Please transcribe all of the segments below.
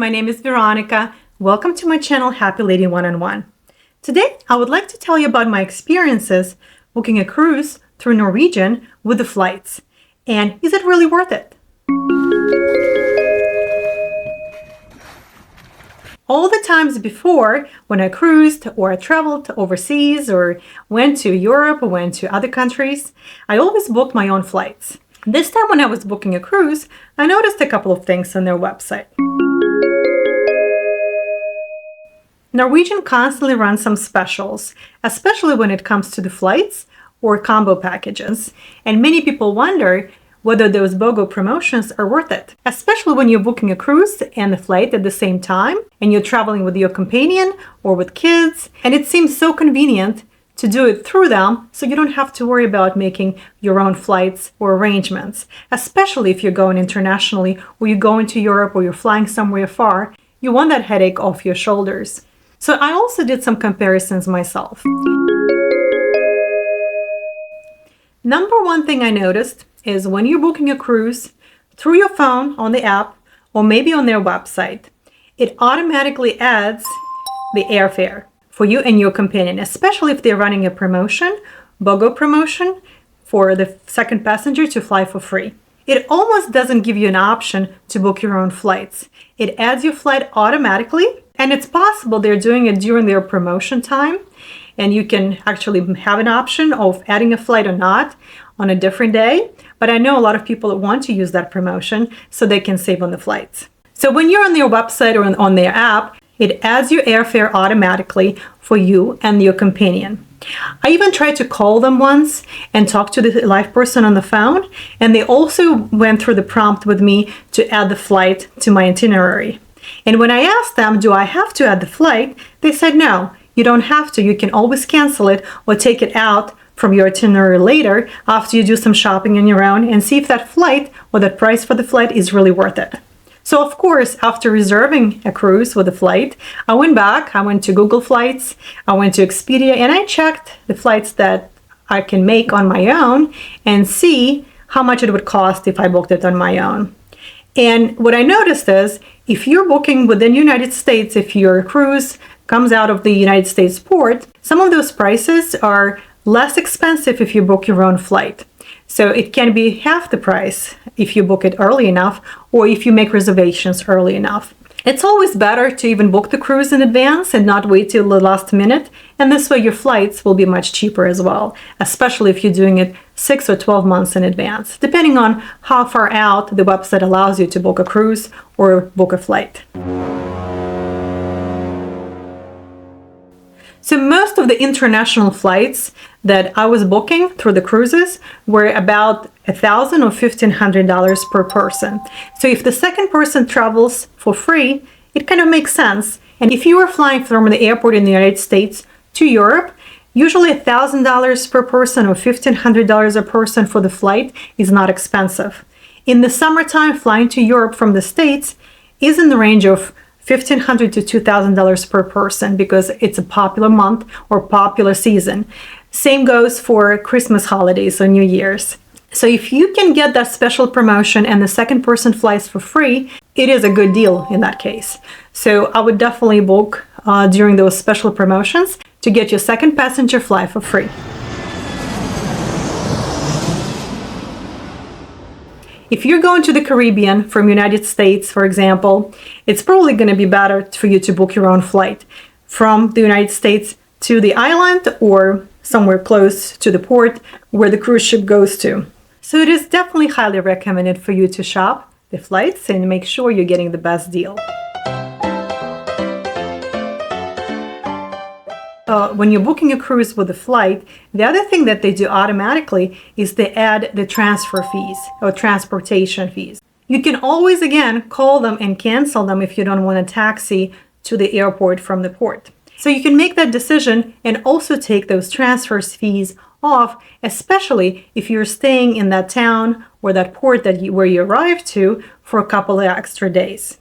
my name is Veronica. Welcome to my channel, Happy Lady One-on-One. Today, I would like to tell you about my experiences booking a cruise through Norwegian with the flights. And is it really worth it? All the times before, when I cruised or I traveled overseas or went to Europe or went to other countries, I always booked my own flights. This time when I was booking a cruise, I noticed a couple of things on their website. Norwegian constantly runs some specials, especially when it comes to the flights or combo packages, and many people wonder whether those BOGO promotions are worth it, especially when you're booking a cruise and a flight at the same time, and you're traveling with your companion or with kids, and it seems so convenient to do it through them so you don't have to worry about making your own flights or arrangements, especially if you're going internationally or you're going to Europe or you're flying somewhere far. You want that headache off your shoulders. So I also did some comparisons myself. Number one thing I noticed is when you're booking a cruise through your phone on the app or maybe on their website, it automatically adds the airfare for you and your companion, especially if they're running a promotion, BOGO promotion, for the second passenger to fly for free. It almost doesn't give you an option to book your own flights. It adds your flight automatically, and it's possible they're doing it during their promotion time, and you can actually have an option of adding a flight or not on a different day. But I know a lot of people want to use that promotion so they can save on the flights. So when you're on their website or on their app, it adds your airfare automatically for you and your companion. I even tried to call them once and talk to the live person on the phone, and they also went through the prompt with me to add the flight to my itinerary. And when I asked them, do I have to add the flight? They said, no, you don't have to. You can always cancel it or take it out from your itinerary later after you do some shopping on your own and see if that flight or that price for the flight is really worth it. So of course, after reserving a cruise with a flight, I went back, I went to Google Flights, I went to Expedia, and I checked the flights that I can make on my own and see how much it would cost if I booked it on my own. And what I noticed is, if you're booking within the United States, if your cruise comes out of the United States port, some of those prices are less expensive if you book your own flight. So it can be half the price if you book it early enough or if you make reservations early enough. It's always better to even book the cruise in advance and not wait till the last minute. And this way your flights will be much cheaper as well, especially if you're doing it 6 or 12 months in advance, depending on how far out the website allows you to book a cruise or book a flight. So most of the international flights that I was booking through the cruises were about $1,000 or $1,500 per person. So if the second person travels for free, it kind of makes sense. And if you are flying from the airport in the United States to Europe, usually $1,000 per person or $1,500 a person for the flight is not expensive. In the summertime, flying to Europe from the States is in the range of $1,500 to $2,000 per person because it's a popular month or popular season. Same goes for Christmas holidays or New Year's. So if you can get that special promotion and the second person flies for free, it is a good deal in that case. So I would definitely book during those special promotions to get your second passenger fly for free. If you're going to the Caribbean from United States, for example, it's probably going to be better for you to book your own flight from the United States to the island or somewhere close to the port where the cruise ship goes to. So it is definitely highly recommended for you to shop the flights and make sure you're getting the best deal. When you're booking a cruise with a flight, the other thing that they do automatically is they add the transfer fees or transportation fees. You can always, again, call them and cancel them if you don't want a taxi to the airport from the port. So you can make that decision and also take those transfer fees off, especially if you're staying in that town or that port where you arrive to for a couple of extra days.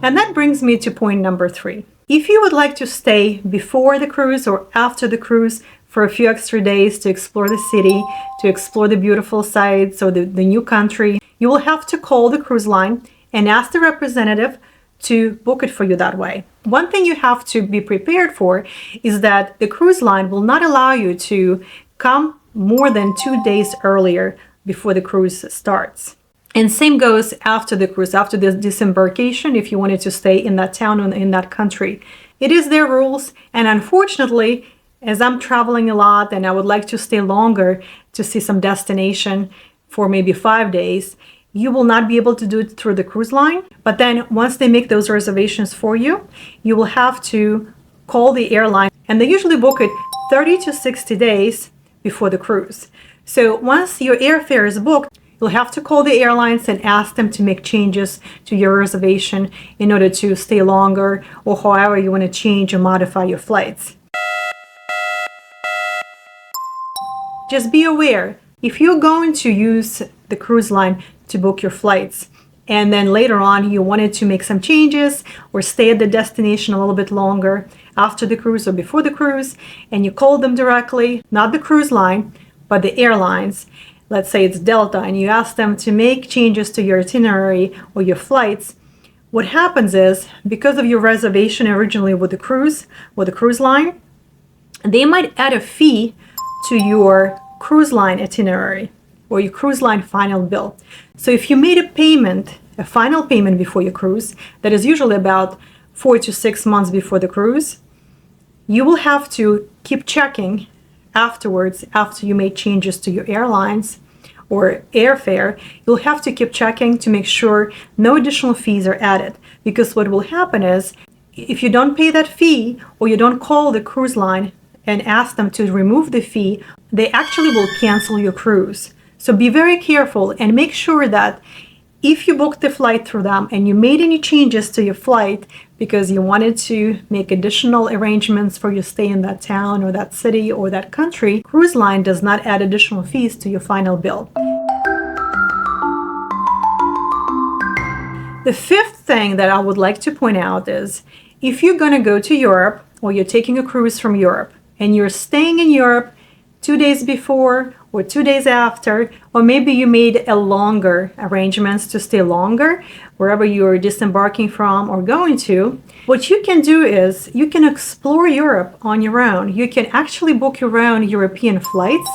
And that brings me to point number 3. If you would like to stay before the cruise or after the cruise for a few extra days to explore the city, to explore the beautiful sights or the new country, you will have to call the cruise line and ask the representative to book it for you that way. One thing you have to be prepared for is that the cruise line will not allow you to come more than 2 days earlier before the cruise starts. And same goes after the cruise, after the disembarkation, if you wanted to stay in that town or in that country. It is their rules, and unfortunately, as I'm traveling a lot and I would like to stay longer to see some destination for maybe 5 days, you will not be able to do it through the cruise line. But then once they make those reservations for you, you will have to call the airline, and they usually book it 30 to 60 days before the cruise. So once your airfare is booked, you'll have to call the airlines and ask them to make changes to your reservation in order to stay longer, or however you want to change or modify your flights. Just be aware, if you're going to use the cruise line to book your flights, and then later on you wanted to make some changes or stay at the destination a little bit longer after the cruise or before the cruise, and you call them directly, not the cruise line, but the airlines, let's say it's Delta, and you ask them to make changes to your itinerary or your flights, what happens is, because of your reservation originally with the cruise line, they might add a fee to your cruise line itinerary or your cruise line final bill. So if you made a final payment before your cruise, that is usually about 4 to 6 months before the cruise, you will have to keep checking afterwards, after you made changes to your airlines or airfare. You'll have to keep checking to make sure no additional fees are added, because what will happen is, if you don't pay that fee or you don't call the cruise line and ask them to remove the fee, they actually will cancel your cruise. So be very careful and make sure that if you booked the flight through them and you made any changes to your flight because you wanted to make additional arrangements for your stay in that town or that city or that country, cruise line does not add additional fees to your final bill. The fifth thing that I would like to point out is, if you're going to go to Europe or you're taking a cruise from Europe and you're staying in Europe 2 days before or 2 days after, or maybe you made a longer arrangements to stay longer wherever you're disembarking from or going to, what you can do is you can explore Europe on your own. You can actually book your own European flights,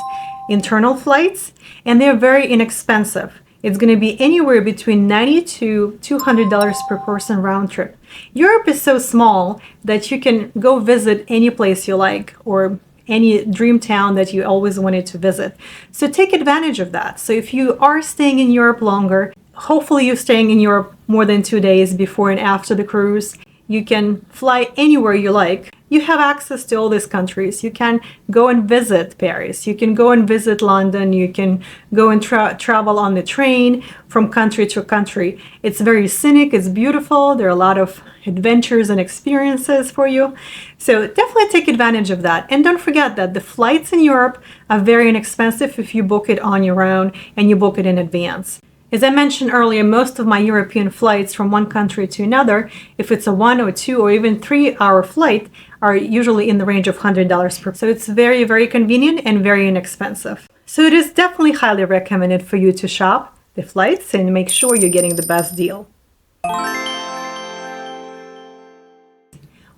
internal flights, and they're very inexpensive. It's going to be anywhere between $90 to $200 per person round trip. Europe is so small that you can go visit any place you like, or any dream town that you always wanted to visit. So take advantage of that. So if you are staying in Europe longer, hopefully you're staying in Europe more than 2 days before and after the cruise, you can fly anywhere you like. You have access to all these countries. You can go and visit Paris. You can go and visit London. You can go and travel on the train from country to country. It's very scenic. It's beautiful. There are a lot of adventures and experiences for you. So definitely take advantage of that. And don't forget that the flights in Europe are very inexpensive if you book it on your own and you book it in advance. As I mentioned earlier, most of my European flights from one country to another, if it's a 1 or 2 or even 3 hour flight, are usually in the range of $100 per. So it's very, very convenient and very inexpensive. So it is definitely highly recommended for you to shop the flights and make sure you're getting the best deal.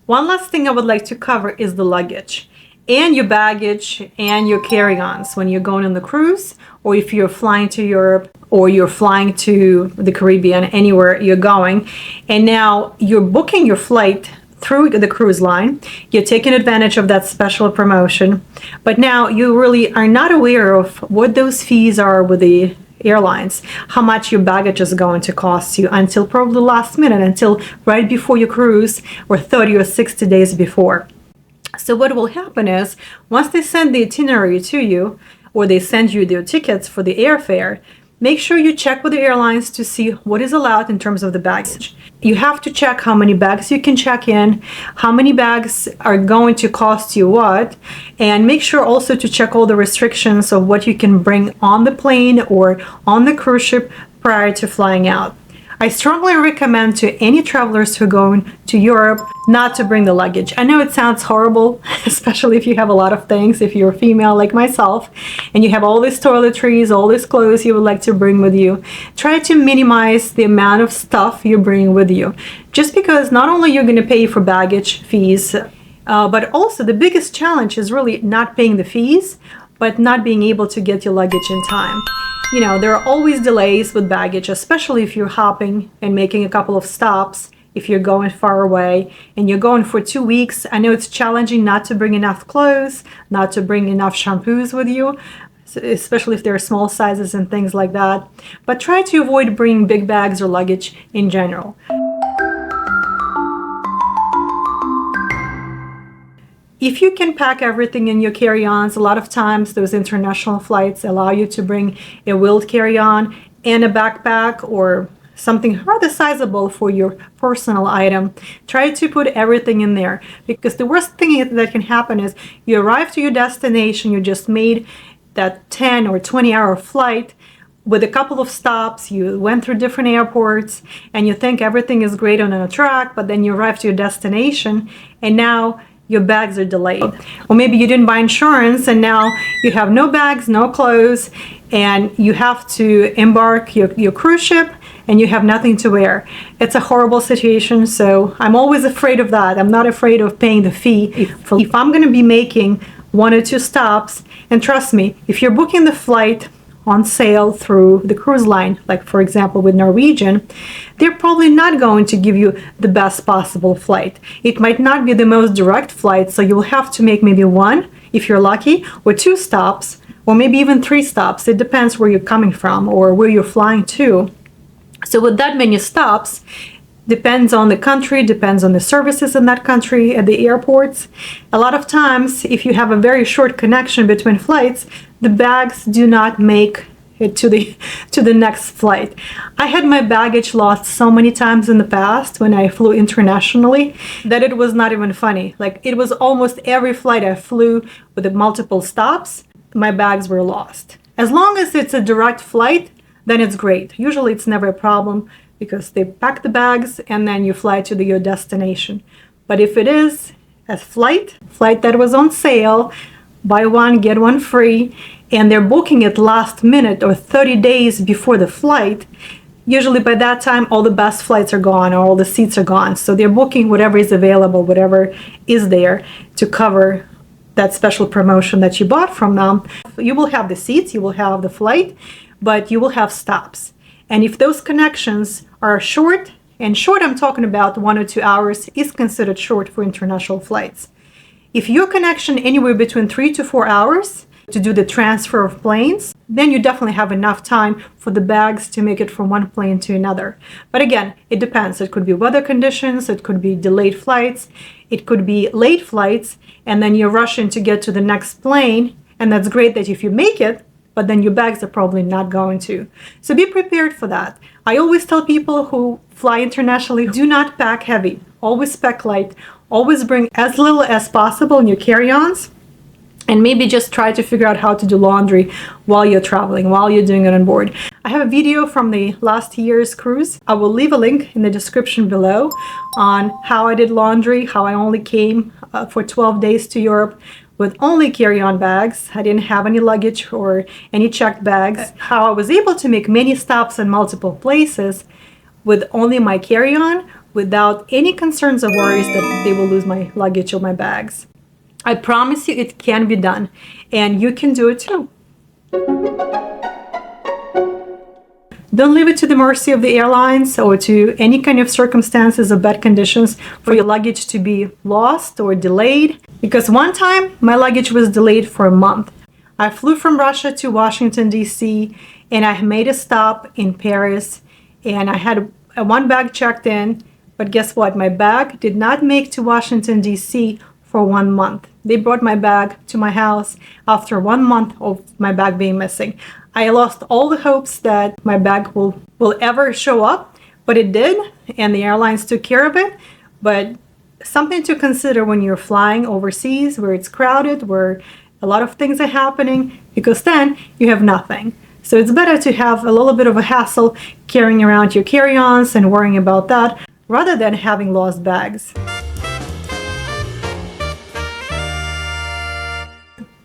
One last thing I would like to cover is the luggage and your baggage and your carry-ons when you're going on the cruise, or if you're flying to Europe or you're flying to the Caribbean, anywhere you're going, and now you're booking your flight through the cruise line. You're taking advantage of that special promotion, but now you really are not aware of what those fees are with the airlines, how much your baggage is going to cost you until probably last minute, until right before your cruise or 30 or 60 days before. So what will happen is, once they send the itinerary to you or they send you their tickets for the airfare, make sure you check with the airlines to see what is allowed in terms of the baggage. You have to check how many bags you can check in, how many bags are going to cost you what, and make sure also to check all the restrictions of what you can bring on the plane or on the cruise ship prior to flying out. I strongly recommend to any travelers who are going to Europe not to bring the luggage. I know it sounds horrible, especially if you have a lot of things, if you're a female like myself, and you have all these toiletries, all these clothes you would like to bring with you. Try to minimize the amount of stuff you bring with you. Just because not only you're going to pay for baggage fees, but also the biggest challenge is really not paying the fees, but not being able to get your luggage in time. You know, there are always delays with baggage, especially if you're hopping and making a couple of stops, if you're going far away and you're going for 2 weeks. I know it's challenging not to bring enough clothes, not to bring enough shampoos with you, especially if there are small sizes and things like that. But try to avoid bringing big bags or luggage in general. If you can pack everything in your carry-ons, a lot of times those international flights allow you to bring a wheeled carry-on and a backpack or something rather sizable for your personal item. Try to put everything in there, because the worst thing that can happen is you arrive to your destination, you just made that 10 or 20-hour flight with a couple of stops, you went through different airports, and you think everything is great on a track, but then you arrive to your destination and now your bags are delayed. Or maybe you didn't buy insurance and now you have no bags, no clothes, and you have to embark your cruise ship and you have nothing to wear. It's a horrible situation, so I'm always afraid of that. I'm not afraid of paying the fee. If I'm going to be making 1 or 2 stops, and trust me, if you're booking the flight on sale through the cruise line, like for example with Norwegian, they're probably not going to give you the best possible flight. It might not be the most direct flight, so you'll have to make maybe 1, if you're lucky, or 2 stops, or maybe even 3 stops. It depends where you're coming from or where you're flying to. So with that many stops, depends on the country, depends on the services in that country at the airports. A lot of times, if you have a very short connection between flights, the bags do not make it to the next flight. I had my baggage lost so many times in the past when I flew internationally that it was not even funny. Like, it was almost every flight I flew with the multiple stops, my bags were lost. As long as it's a direct flight, then it's great. Usually it's never a problem, because they pack the bags and then you fly to your destination. But if it is a flight that was on sale, buy one, get one free, and they're booking it last minute or 30 days before the flight, usually by that time all the best flights are gone or all the seats are gone. So they're booking whatever is available, whatever is there to cover that special promotion that you bought from them. You will have the seats, you will have the flight, but you will have stops. And if those connections are short, and short I'm talking about 1 or 2 hours, is considered short for international flights. If your connection anywhere between 3 to 4 hours to do the transfer of planes, then you definitely have enough time for the bags to make it from one plane to another. But again, it depends. It could be weather conditions, it could be delayed flights, it could be late flights, and then you're rushing to get to the next plane, and that's great that if you make it, but then your bags are probably not going to. So be prepared for that. I always tell people who fly internationally, do not pack heavy. Always pack light. Always bring as little as possible in your carry-ons, and maybe just try to figure out how to do laundry while you're traveling, while you're doing it on board. I have a video from the last year's cruise. I will leave a link in the description below on how I did laundry, how I only came for 12 days to Europe with only carry-on bags. I didn't have any luggage or any checked bags. How I was able to make many stops in multiple places with only my carry-on without any concerns or worries that they will lose my luggage or my bags. I promise you it can be done, and you can do it too. Don't leave it to the mercy of the airlines or to any kind of circumstances or bad conditions for your luggage to be lost or delayed. Because one time my luggage was delayed for a month. I flew from Russia to Washington, D.C., and I made a stop in Paris, and I had one bag checked in, but guess what? My bag did not make to Washington, D.C. for 1 month. They brought my bag to my house after 1 month of my bag being missing. I lost all the hopes that my bag will ever show up, but it did, and the airlines took care of it. But something to consider when you're flying overseas, where it's crowded, where a lot of things are happening, because then you have nothing. So it's better to have a little bit of a hassle carrying around your carry-ons and worrying about that, rather than having lost bags.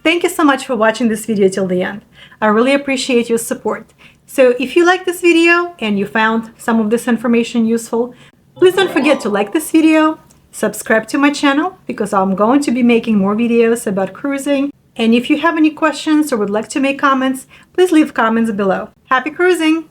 Thank you so much for watching this video till the end. I really appreciate your support. So if you like this video and you found some of this information useful, please don't forget to like this video, subscribe to my channel because I'm going to be making more videos about cruising. And if you have any questions or would like to make comments, please leave comments below. Happy cruising!